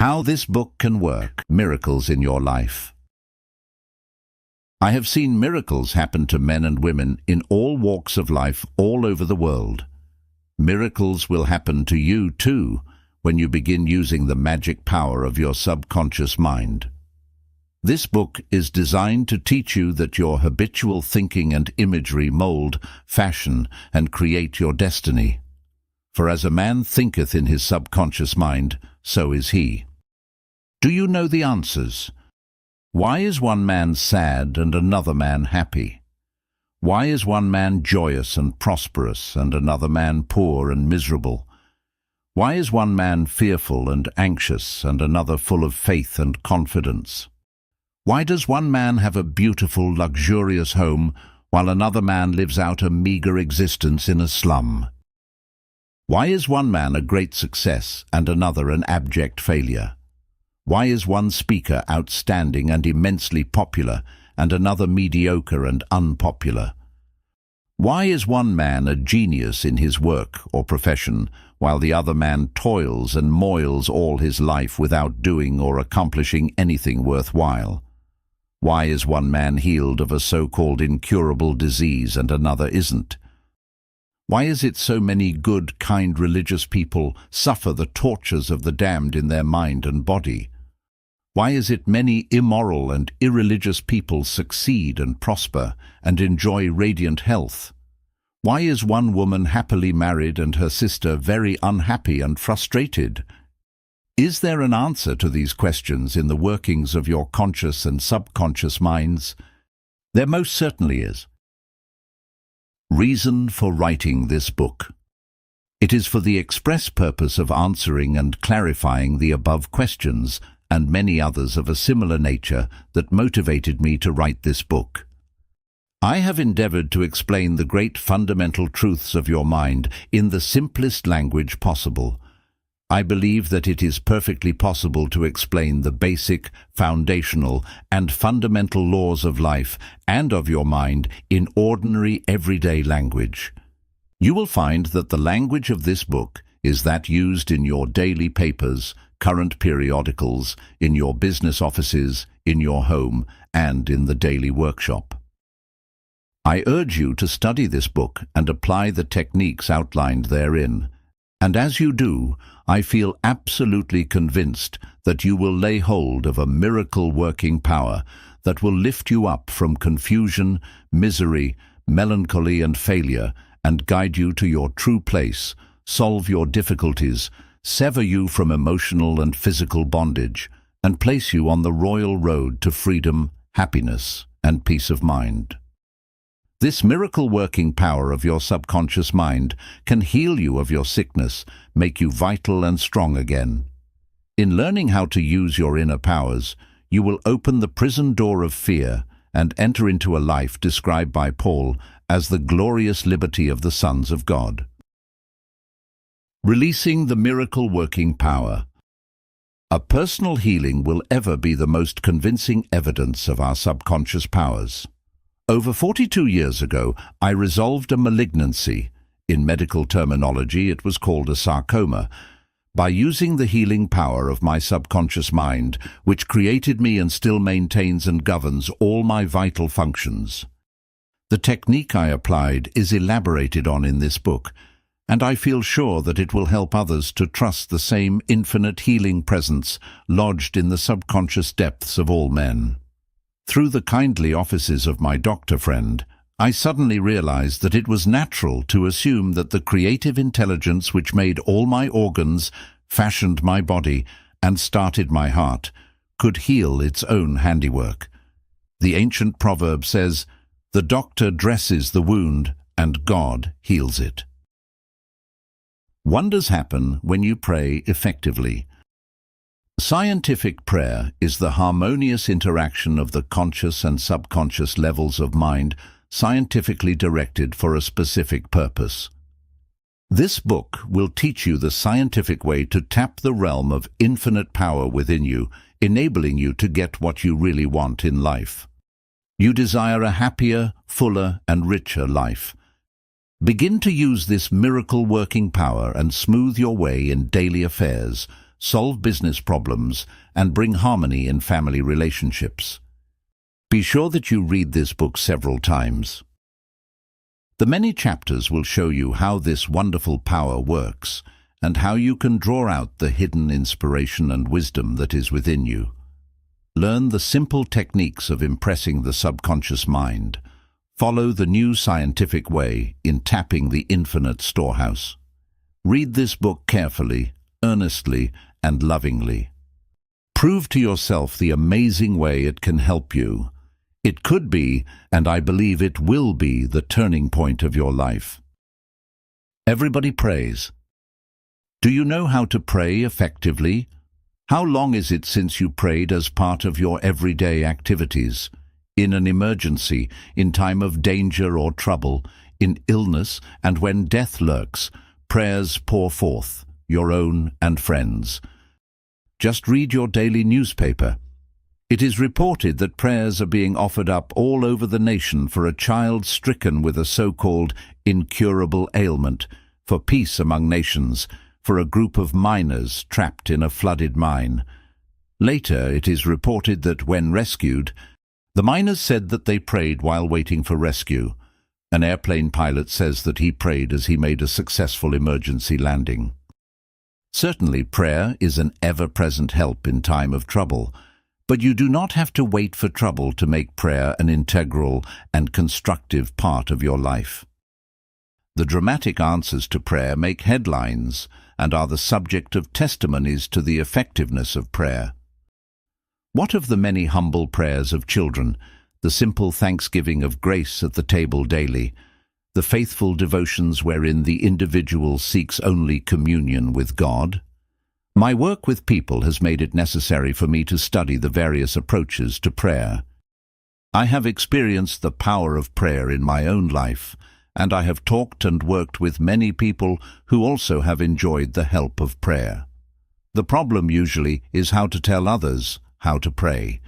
How this book can work. Miracles in your life. I have seen miracles happen to men and women in all walks of life all over the world. Miracles will happen to you too when you begin using the magic power of your subconscious mind. This book is designed to teach you that your habitual thinking and imagery mold, fashion, and create your destiny. For as a man thinketh in his subconscious mind, so is he. Do you know the answers? Why is one man sad and another man happy? Why is one man joyous and prosperous and another man poor and miserable? Why is one man fearful and anxious and another full of faith and confidence? Why does one man have a beautiful, luxurious home while another man lives out a meager existence in a slum? Why is one man a great success and another an abject failure? Why is one speaker outstanding and immensely popular and another mediocre and unpopular? Why is one man a genius in his work or profession while the other man toils and moils all his life without doing or accomplishing anything worthwhile? Why is one man healed of a so-called incurable disease and another isn't? Why is it so many good, kind religious people suffer the tortures of the damned in their mind and body? Why is it many immoral and irreligious people succeed and prosper and enjoy radiant health? Why is one woman happily married and her sister very unhappy and frustrated? Is there an answer to these questions in the workings of your conscious and subconscious minds? There most certainly is. Reason for writing this book. It is for the express purpose of answering and clarifying the above questions and many others of a similar nature that motivated me to write this book. I have endeavored to explain the great fundamental truths of your mind in the simplest language possible. I believe that it is perfectly possible to explain the basic, foundational, and fundamental laws of life and of your mind in ordinary, everyday language. You will find that the language of this book is that used in your daily papers, current periodicals, in your business offices, in your home, and in the daily workshop. I urge you to study this book and apply the techniques outlined therein. And as you do, I feel absolutely convinced that you will lay hold of a miracle-working power that will lift you up from confusion, misery, melancholy and failure and guide you to your true place, solve your difficulties, sever you from emotional and physical bondage, and place you on the royal road to freedom, happiness, and peace of mind. This miracle-working power of your subconscious mind can heal you of your sickness, make you vital and strong again. In learning how to use your inner powers, you will open the prison door of fear and enter into a life described by Paul as the glorious liberty of the sons of God. Releasing the miracle-working power. A personal healing will ever be the most convincing evidence of our subconscious powers. Over 42 years ago, I resolved a malignancy. In medical terminology, it was called a sarcoma, by using the healing power of my subconscious mind, which created me and still maintains and governs all my vital functions. The technique I applied is elaborated on in this book, and I feel sure that it will help others to trust the same infinite healing presence lodged in the subconscious depths of all men. Through the kindly offices of my doctor friend, I suddenly realized that it was natural to assume that the creative intelligence which made all my organs, fashioned my body, and started my heart, could heal its own handiwork. The ancient proverb says, "The doctor dresses the wound, and God heals it." Wonders happen when you pray effectively. Scientific prayer is the harmonious interaction of the conscious and subconscious levels of mind scientifically directed for a specific purpose. This book will teach you the scientific way to tap the realm of infinite power within you, enabling you to get what you really want in life. You desire a happier, fuller, and richer life. Begin to use this miracle-working power and smooth your way in daily affairs, solve business problems, and bring harmony in family relationships. Be sure that you read this book several times. The many chapters will show you how this wonderful power works and how you can draw out the hidden inspiration and wisdom that is within you. Learn the simple techniques of impressing the subconscious mind. Follow the new scientific way in tapping the infinite storehouse. Read this book carefully, earnestly, and lovingly. Prove to yourself the amazing way it can help you. It could be, and I believe it will be, the turning point of your life. Everybody prays. Do you know how to pray effectively? How long is it since you prayed as part of your everyday activities? In an emergency, in time of danger or trouble, in illness, and when death lurks, prayers pour forth, your own and friends. Just read your daily newspaper. It is reported that prayers are being offered up all over the nation for a child stricken with a so-called incurable ailment, for peace among nations, for a group of miners trapped in a flooded mine. Later, it is reported that when rescued, the miners said that they prayed while waiting for rescue. An airplane pilot says that he prayed as he made a successful emergency landing. Certainly, prayer is an ever-present help in time of trouble, but you do not have to wait for trouble to make prayer an integral and constructive part of your life. The dramatic answers to prayer make headlines and are the subject of testimonies to the effectiveness of prayer. What of the many humble prayers of children, the simple thanksgiving of grace at the table daily, the faithful devotions wherein the individual seeks only communion with God? My work with people has made it necessary for me to study the various approaches to prayer. I have experienced the power of prayer in my own life, and I have talked and worked with many people who also have enjoyed the help of prayer. The problem usually is how to tell others how to pray.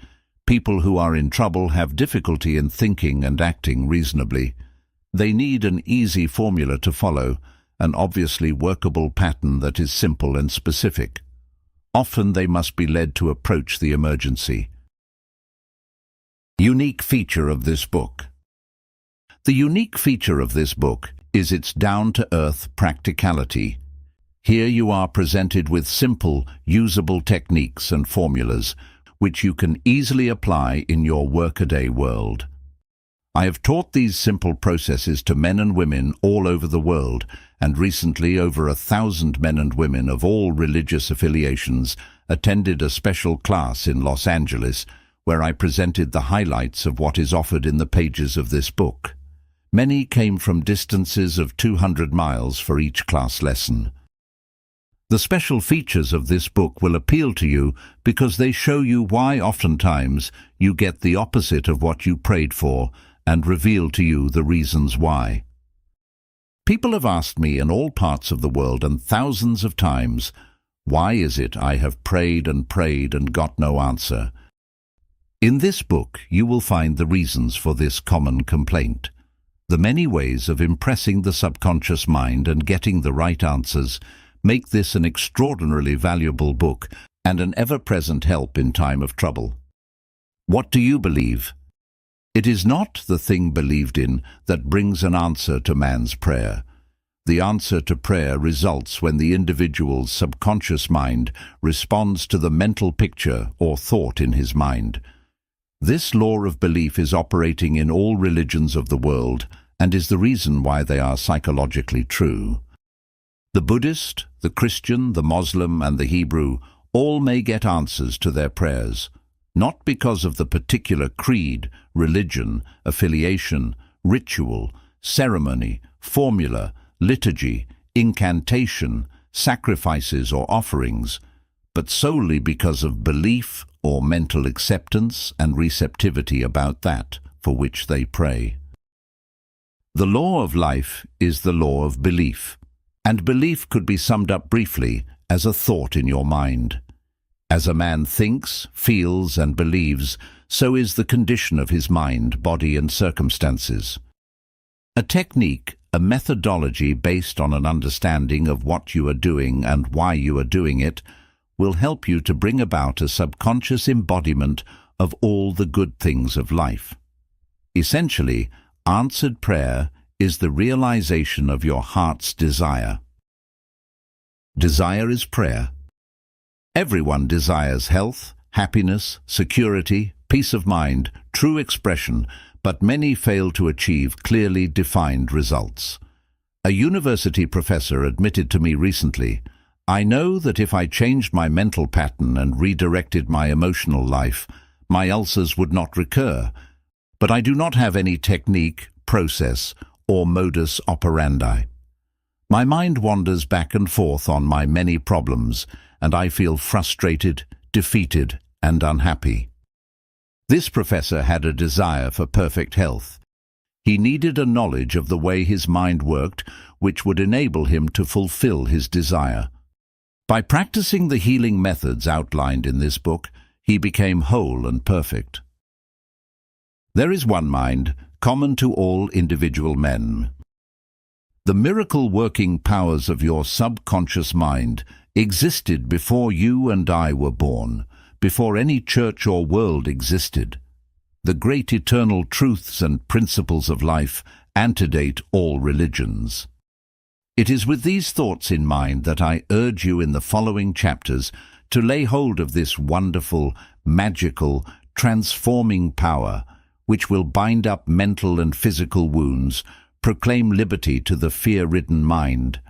People who are in trouble have difficulty in thinking and acting reasonably. They need an easy formula to follow, an obviously workable pattern that is simple and specific. Often they must be led to approach the emergency. Unique feature of this book. The unique feature of this book is its down-to-earth practicality. Here you are presented with simple, usable techniques and formulas which you can easily apply in your workaday world. I have taught these simple processes to men and women all over the world, and recently over 1,000 men and women of all religious affiliations attended a special class in Los Angeles where I presented the highlights of what is offered in the pages of this book. Many came from distances of 200 miles for each class lesson. The special features of this book will appeal to you because they show you why oftentimes you get the opposite of what you prayed for and reveal to you the reasons why. People have asked me in all parts of the world and thousands of times, why is it I have prayed and got no answer? In this book you will find the reasons for this common complaint. The many ways of impressing the subconscious mind and getting the right answers make this an extraordinarily valuable book and an ever-present help in time of trouble. What do you believe? It is not the thing believed in that brings an answer to man's prayer. The answer to prayer results when the individual's subconscious mind responds to the mental picture or thought in his mind. This law of belief is operating in all religions of the world and is the reason why they are psychologically true. The Buddhist, the Christian, the Muslim, and the Hebrew all may get answers to their prayers, not because of the particular creed, religion, affiliation, ritual, ceremony, formula, liturgy, incantation, sacrifices or offerings, but solely because of belief or mental acceptance and receptivity about that for which they pray. The law of life is the law of belief, and belief could be summed up briefly as a thought in your mind. As a man thinks, feels, and believes, so is the condition of his mind, body, and circumstances. A technique, a methodology based on an understanding of what you are doing and why you are doing it, will help you to bring about a subconscious embodiment of all the good things of life. Essentially, answered prayer is the realization of your heart's desire. Desire is prayer. Everyone desires health, happiness, security, peace of mind, true expression, but many fail to achieve clearly defined results. A university professor admitted to me recently, "I know that if I changed my mental pattern and redirected my emotional life, my ulcers would not recur, but I do not have any technique, process, or modus operandi. My mind wanders back and forth on my many problems, and I feel frustrated, defeated, and unhappy." This professor had a desire for perfect health. He needed a knowledge of the way his mind worked, which would enable him to fulfill his desire. By practicing the healing methods outlined in this book, he became whole and perfect. There is one mind, common to all individual men. The miracle-working powers of your subconscious mind existed before you and I were born, before any church or world existed. The great eternal truths and principles of life antedate all religions. It is with these thoughts in mind that I urge you in the following chapters to lay hold of this wonderful, magical, transforming power, which will bind up mental and physical wounds, proclaim liberty to the fear-ridden mind,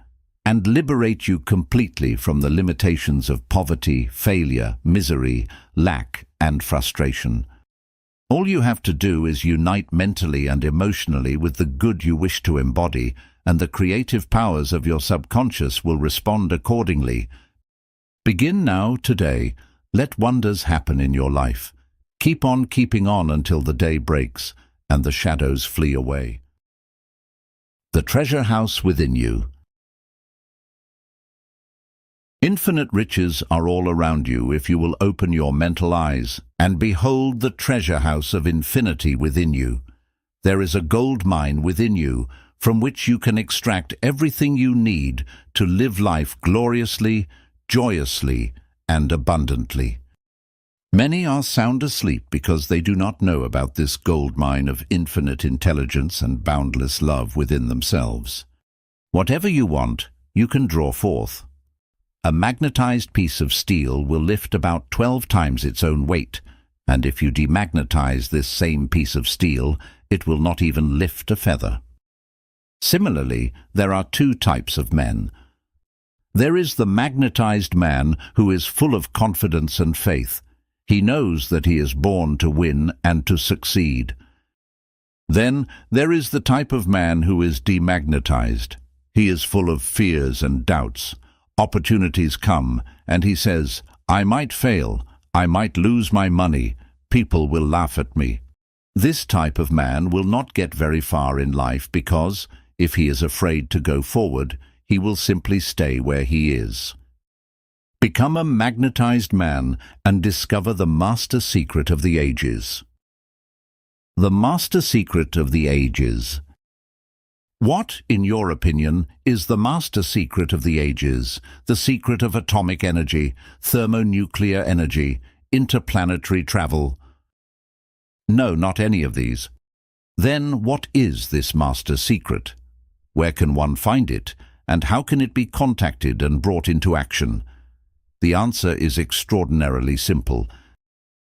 and liberate you completely from the limitations of poverty, failure, misery, lack, and frustration. All you have to do is unite mentally and emotionally with the good you wish to embody, and the creative powers of your subconscious will respond accordingly. Begin now, today. Let wonders happen in your life. Keep on keeping on until the day breaks and the shadows flee away. The treasure house within you. Infinite riches are all around you if you will open your mental eyes and behold the treasure house of infinity within you. There is a gold mine within you from which you can extract everything you need to live life gloriously, joyously, and abundantly. Many are sound asleep because they do not know about this gold mine of infinite intelligence and boundless love within themselves. Whatever you want, you can draw forth. A magnetized piece of steel will lift about 12 times its own weight, and if you demagnetize this same piece of steel, it will not even lift a feather. Similarly, there are two types of men. There is the magnetized man who is full of confidence and faith. He knows that he is born to win and to succeed. Then there is the type of man who is demagnetized. He is full of fears and doubts. Opportunities come, and he says, "I might fail, I might lose my money, people will laugh at me." This type of man will not get very far in life because, if he is afraid to go forward, he will simply stay where he is. Become a magnetized man and discover the master secret of the ages. The master secret of the ages. What, in your opinion, is the master secret of the ages, the secret of atomic energy, thermonuclear energy, interplanetary travel? No, not any of these. Then what is this master secret? Where can one find it, and how can it be contacted and brought into action? The answer is extraordinarily simple.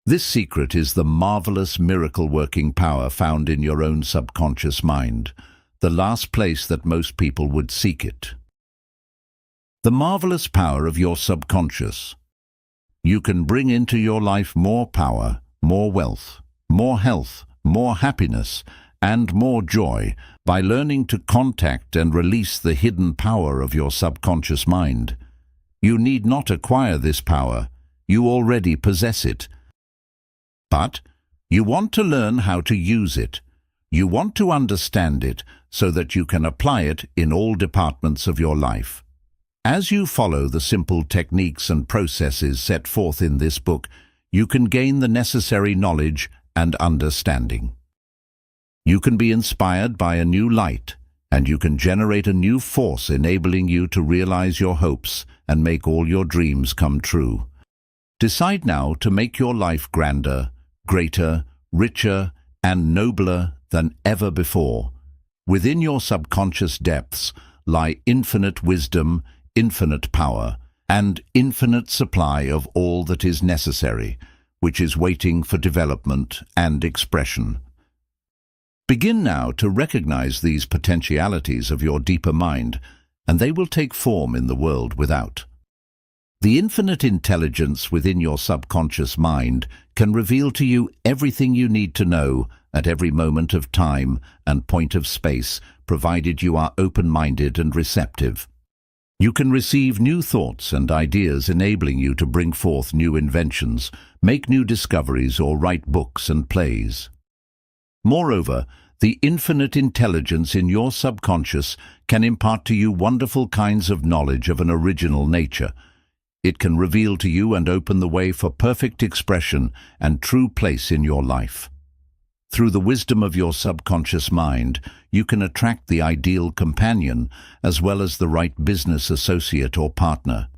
This secret is the marvelous miracle-working power found in your own subconscious mind, the last place that most people would seek it. The marvelous power of your subconscious. You can bring into your life more power, more wealth, more health, more happiness, and more joy by learning to contact and release the hidden power of your subconscious mind. You need not acquire this power. You already possess it. But you want to learn how to use it. You want to understand it so that you can apply it in all departments of your life. As you follow the simple techniques and processes set forth in this book, you can gain the necessary knowledge and understanding. You can be inspired by a new light, and you can generate a new force enabling you to realize your hopes and make all your dreams come true. Decide now to make your life grander, greater, richer, and nobler than ever before. Within your subconscious depths lie infinite wisdom, infinite power, and infinite supply of all that is necessary, which is waiting for development and expression. Begin now to recognize these potentialities of your deeper mind, and they will take form in the world without. The infinite intelligence within your subconscious mind can reveal to you everything you need to know at every moment of time and point of space, provided you are open-minded and receptive. You can receive new thoughts and ideas enabling you to bring forth new inventions, make new discoveries, or write books and plays. Moreover, the infinite intelligence in your subconscious can impart to you wonderful kinds of knowledge of an original nature. It can reveal to you and open the way for perfect expression and true place in your life. Through the wisdom of your subconscious mind, you can attract the ideal companion as well as the right business associate or partner.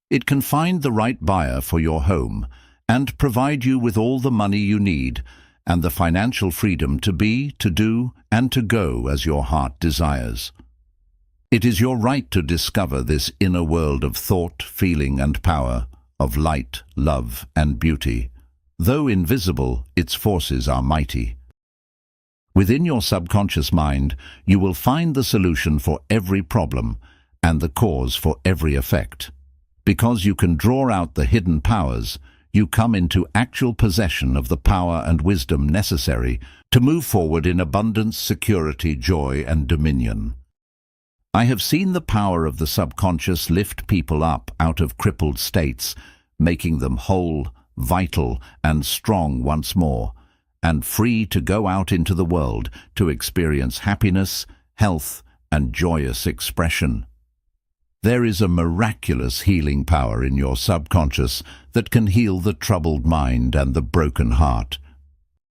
It can find the right buyer for your home and provide you with all the money you need and the financial freedom to be, to do, and to go as your heart desires. It is your right to discover this inner world of thought, feeling, and power, of light, love, and beauty. Though invisible, its forces are mighty. Within your subconscious mind, you will find the solution for every problem and the cause for every effect. Because you can draw out the hidden powers, you come into actual possession of the power and wisdom necessary to move forward in abundance, security, joy, and dominion. I have seen the power of the subconscious lift people up out of crippled states, making them whole, vital, and strong once more, and free to go out into the world to experience happiness, health, and joyous expression. There is a miraculous healing power in your subconscious that can heal the troubled mind and the broken heart.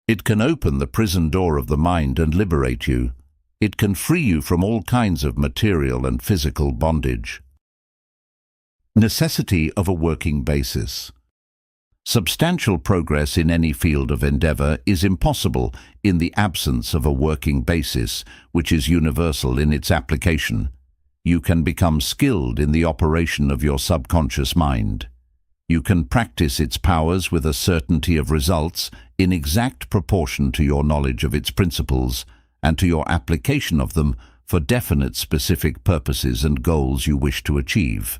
It can open the prison door of the mind and liberate you. It can free you from all kinds of material and physical bondage. Necessity of a working basis. Substantial progress in any field of endeavor is impossible in the absence of a working basis, which is universal in its application. You can become skilled in the operation of your subconscious mind. You can practice its powers with a certainty of results in exact proportion to your knowledge of its principles and to your application of them for definite specific purposes and goals you wish to achieve.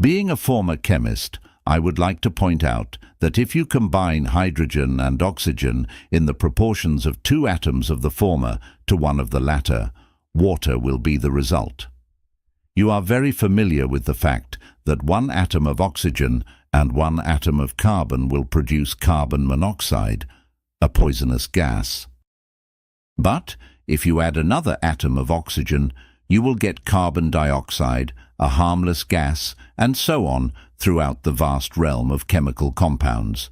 Being a former chemist, I would like to point out that if you combine hydrogen and oxygen in the proportions of 2 atoms of the former to 1 of the latter, water will be the result. You are very familiar with the fact that 1 atom of oxygen and 1 atom of carbon will produce carbon monoxide, a poisonous gas. But if you add another atom of oxygen, you will get carbon dioxide, a harmless gas, and so on throughout the vast realm of chemical compounds.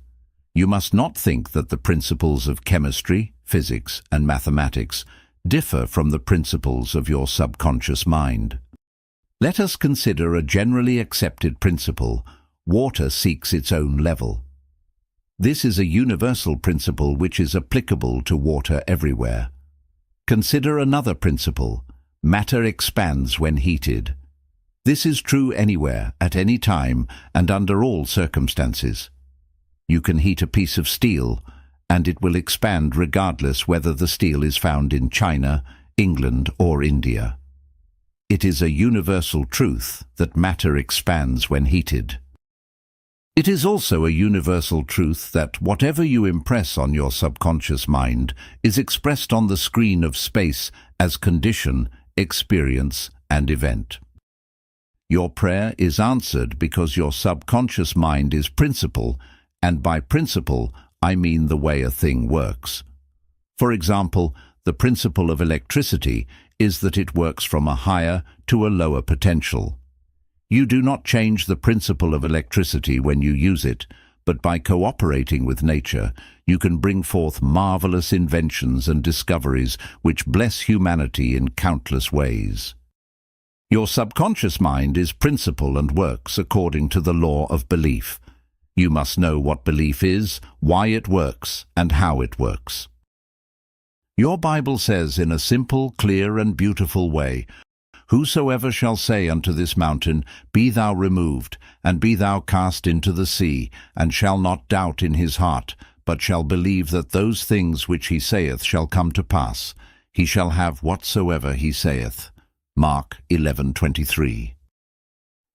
You must not think that the principles of chemistry, physics, and mathematics differ from the principles of your subconscious mind. Let us consider a generally accepted principle: water seeks its own level. This is a universal principle which is applicable to water everywhere. Consider another principle: matter expands when heated. This is true anywhere, at any time, and under all circumstances. You can heat a piece of steel, and it will expand regardless whether the steel is found in China, England, or India. It is a universal truth that matter expands when heated. It is also a universal truth that whatever you impress on your subconscious mind is expressed on the screen of space as condition, experience, and event. Your prayer is answered because your subconscious mind is principle, and by principle I mean the way a thing works. For example, the principle of electricity is that it works from a higher to a lower potential. You do not change the principle of electricity when you use it, but by cooperating with nature, you can bring forth marvelous inventions and discoveries which bless humanity in countless ways. Your subconscious mind is principle and works according to the law of belief. You must know what belief is, why it works, and how it works. Your Bible says in a simple, clear, and beautiful way, "Whosoever shall say unto this mountain, Be thou removed, and be thou cast into the sea, and shall not doubt in his heart, but shall believe that those things which he saith shall come to pass, he shall have whatsoever he saith." Mark 11:23.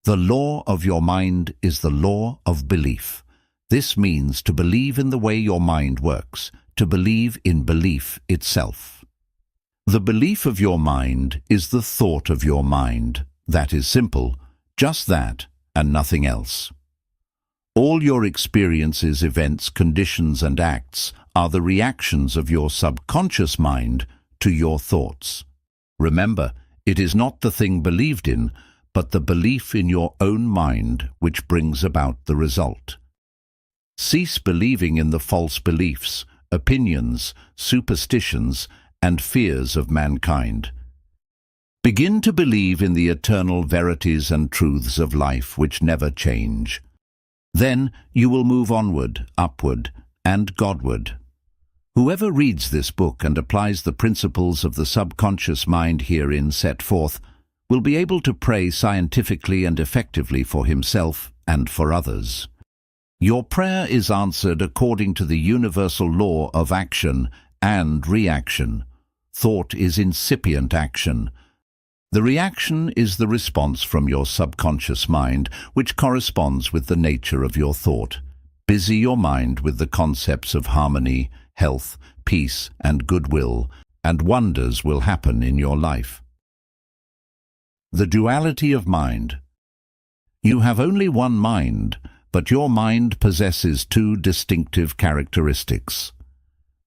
The law of your mind is the law of belief. This means to believe in the way your mind works, to believe in belief itself. The belief of your mind is the thought of your mind. That is simple, just that, and nothing else. All your experiences, events, conditions, and acts are the reactions of your subconscious mind to your thoughts. Remember, it is not the thing believed in, but the belief in your own mind which brings about the result. Cease believing in the false beliefs, opinions, superstitions, and fears of mankind. Begin to believe in the eternal verities and truths of life which never change. Then you will move onward, upward, and Godward. Whoever reads this book and applies the principles of the subconscious mind herein set forth will be able to pray scientifically and effectively for himself and for others. Your prayer is answered according to the universal law of action and reaction. Thought is incipient action. The reaction is the response from your subconscious mind, which corresponds with the nature of your thought. Busy your mind with the concepts of harmony, health, peace, and goodwill, and wonders will happen in your life. The duality of mind. You have only one mind, but your mind possesses two distinctive characteristics.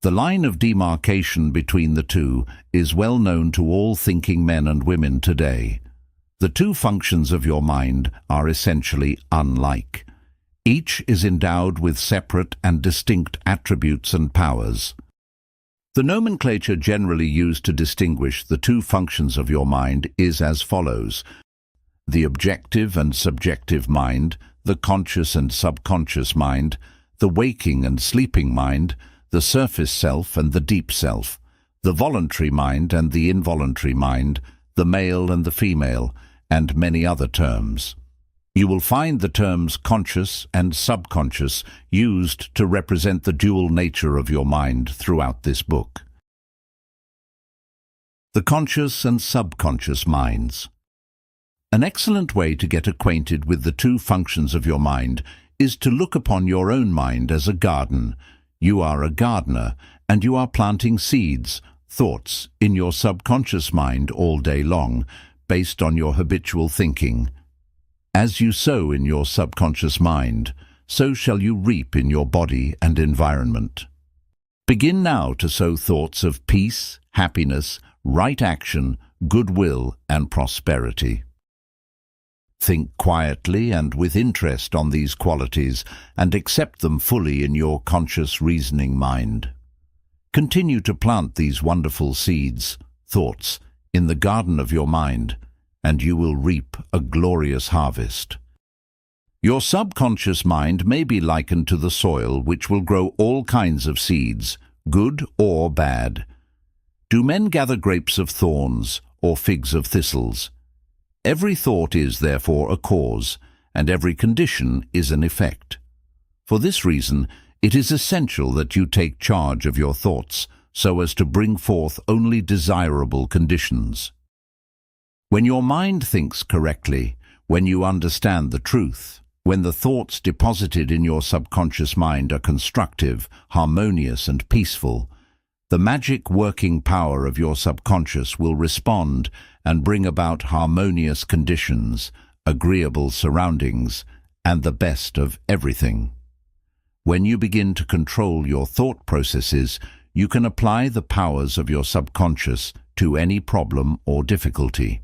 The line of demarcation between the two is well known to all thinking men and women today. The two functions of your mind are essentially unlike. Each is endowed with separate and distinct attributes and powers. The nomenclature generally used to distinguish the two functions of your mind is as follows: the objective and subjective mind, the conscious and subconscious mind, the waking and sleeping mind, the surface self and the deep self, the voluntary mind and the involuntary mind, the male and the female, and many other terms. You will find the terms conscious and subconscious used to represent the dual nature of your mind throughout this book. The conscious and subconscious minds. An excellent way to get acquainted with the two functions of your mind is to look upon your own mind as a garden. You are a gardener, and you are planting seeds, thoughts, in your subconscious mind all day long, based on your habitual thinking. As you sow in your subconscious mind, so shall you reap in your body and environment. Begin now to sow thoughts of peace, happiness, right action, goodwill, and prosperity. Think quietly and with interest on these qualities and accept them fully in your conscious reasoning mind. Continue to plant these wonderful seeds, thoughts, in the garden of your mind, and you will reap a glorious harvest. Your subconscious mind may be likened to the soil which will grow all kinds of seeds, good or bad. Do men gather grapes of thorns or figs of thistles? Every thought is, therefore, a cause, and every condition is an effect. For this reason, it is essential that you take charge of your thoughts so as to bring forth only desirable conditions. When your mind thinks correctly, when you understand the truth, when the thoughts deposited in your subconscious mind are constructive, harmonious, and peaceful, the magic working power of your subconscious will respond and bring about harmonious conditions, agreeable surroundings, and the best of everything. When you begin to control your thought processes, you can apply the powers of your subconscious to any problem or difficulty.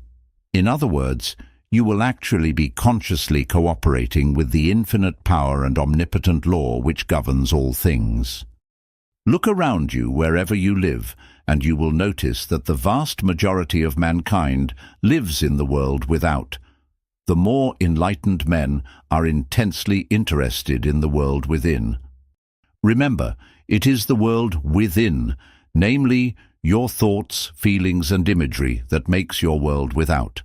In other words, you will actually be consciously cooperating with the infinite power and omnipotent law which governs all things. Look around you wherever you live, and you will notice that the vast majority of mankind lives in the world without. The more enlightened men are intensely interested in the world within. Remember, it is the world within, namely your thoughts, feelings and imagery, that makes your world without.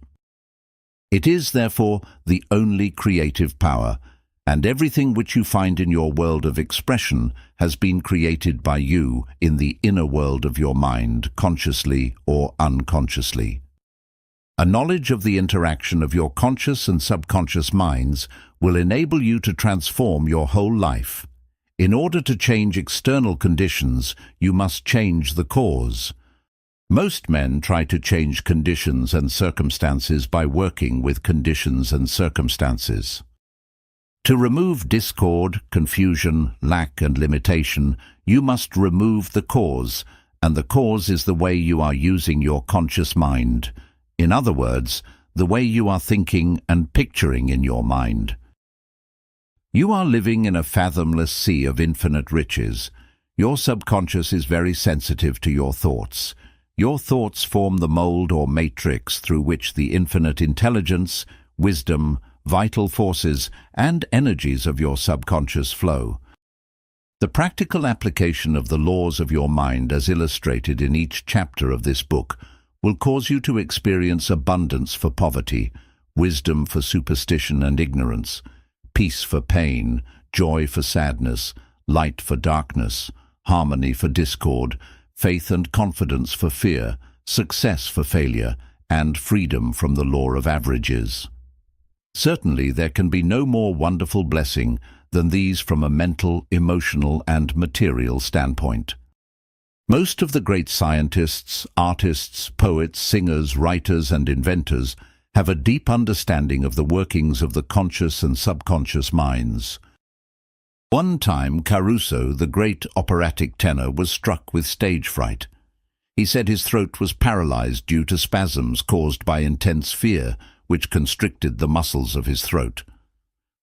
It is, therefore, the only creative power, and everything which you find in your world of expression has been created by you in the inner world of your mind, consciously or unconsciously. A knowledge of the interaction of your conscious and subconscious minds will enable you to transform your whole life. In order to change external conditions, you must change the cause. Most men try to change conditions and circumstances by working with conditions and circumstances. To remove discord, confusion, lack and limitation, you must remove the cause, and the cause is the way you are using your conscious mind. In other words, the way you are thinking and picturing in your mind. You are living in a fathomless sea of infinite riches. Your subconscious is very sensitive to your thoughts. Your thoughts form the mold or matrix through which the infinite intelligence, wisdom, vital forces, and energies of your subconscious flow. The practical application of the laws of your mind, as illustrated in each chapter of this book, will cause you to experience abundance for poverty, wisdom for superstition and ignorance, peace for pain, joy for sadness, light for darkness, harmony for discord, faith and confidence for fear, success for failure, and freedom from the law of averages. Certainly there can be no more wonderful blessing than these from a mental, emotional, and material standpoint. Most of the great scientists, artists, poets, singers, writers, and inventors have a deep understanding of the workings of the conscious and subconscious minds. One time, Caruso, the great operatic tenor, was struck with stage fright. He said his throat was paralyzed due to spasms caused by intense fear, which constricted the muscles of his throat.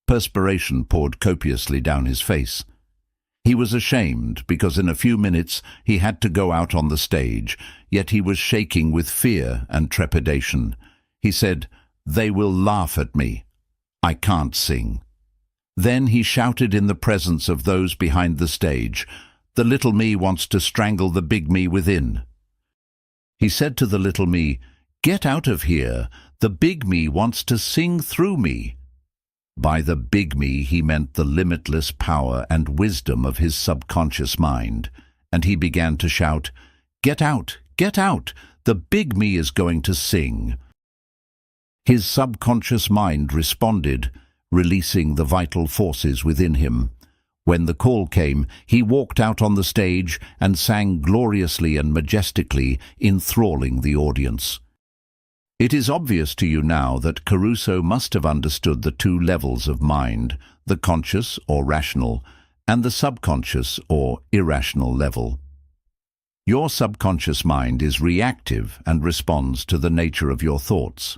Perspiration poured copiously down his face. He was ashamed because in a few minutes he had to go out on the stage, yet he was shaking with fear and trepidation. He said, "They will laugh at me. I can't sing." Then he shouted in the presence of those behind the stage, "The little me wants to strangle the big me within." He said to the little me, "Get out of here. The big me wants to sing through me." By the big me he meant the limitless power and wisdom of his subconscious mind, and he began to shout, "Get out, get out, the big me is going to sing." His subconscious mind responded, releasing the vital forces within him. When the call came, he walked out on the stage and sang gloriously and majestically, enthralling the audience. It is obvious to you now that Caruso must have understood the two levels of mind, the conscious or rational, and the subconscious or irrational level. Your subconscious mind is reactive and responds to the nature of your thoughts.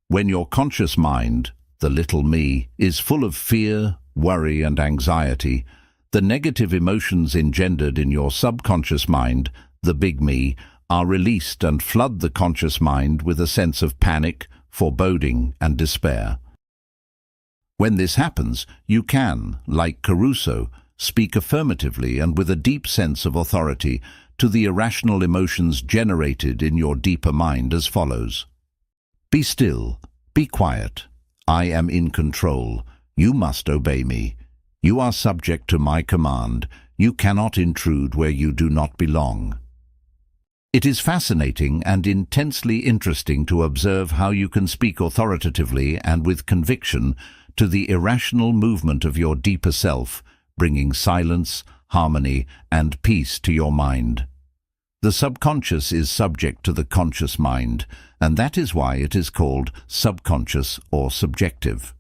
When your conscious mind, the little me, is full of fear, worry and anxiety, the negative emotions engendered in your subconscious mind, the big me, are released and flood the conscious mind with a sense of panic, foreboding and despair. When this happens, you can, like Caruso, speak affirmatively and with a deep sense of authority to the irrational emotions generated in your deeper mind as follows. "Be still, be quiet. I am in control. You must obey me. You are subject to my command. You cannot intrude where you do not belong." It is fascinating and intensely interesting to observe how you can speak authoritatively and with conviction to the irrational movement of your deeper self, bringing silence, harmony, and peace to your mind. The subconscious is subject to the conscious mind, and that is why it is called subconscious or subjective.